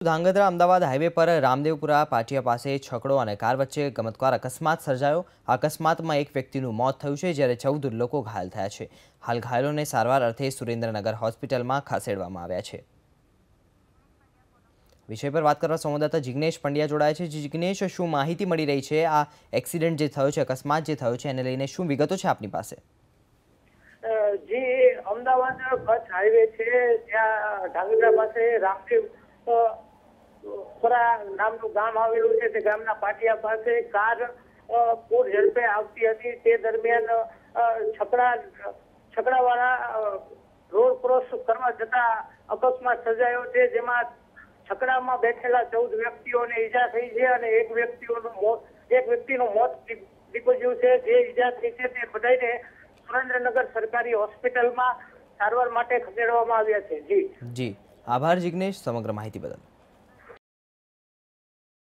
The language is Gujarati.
ધાંગધ્રા અમદાવાદ હાઈવે પર રામદેવપુરા પાટિયા પાસે છકડો અને કાર વચ્ચે ગમત્વાર અકસ્માત સર્જાયો। આ અકસ્માતમાં એક વ્યક્તિનું મોત થયું છે જ્યારે 14 લોકો ઘાયલ થયા છે। હાલ ઘાયલોને સારવાર અર્થે સુરેન્દ્રનગર હોસ્પિટલમાં ખસેડવામાં આવ્યા છે। વિષય પર વાત કરવા સંવાદદાતા જિગ્નેશ પંડ્યા જોડાયા છે। જિગ્નેશ, શું માહિતી મળી રહી છે? આ એક્સિડન્ટ જે થયો છે, અકસ્માત જે થયો છે, એને લઈને શું વિગતો છે આપની પાસે? જે અમદાવાદ કચ્છ હાઈવે છે ત્યાં ધાંગધ્રા પાસે રામદેવ નામનું ગામ આવેલું છે। તે ગામના પાટિયા પાસે કાર પૂર ઝડપે આવતી હતી। તે દરમિયાન છકડાવાળા રોડ ક્રોસ કરવા જતા અકસ્માત સર્જાયો છે, જેમાં છકડામાં બેઠેલા 14 વ્યક્તિઓને ઈજા થઈ છે અને એક વ્યક્તિનું મોત નીપજ્યું છે। જે ઈજા થઈ છે તે બધાને સુરેન્દ્રનગર સરકારી હોસ્પિટલમાં સારવાર માટે ખસેડવામાં આવ્યા છે। જી, આભાર જિગ્નેશ સમગ્ર માહિતી બદલ।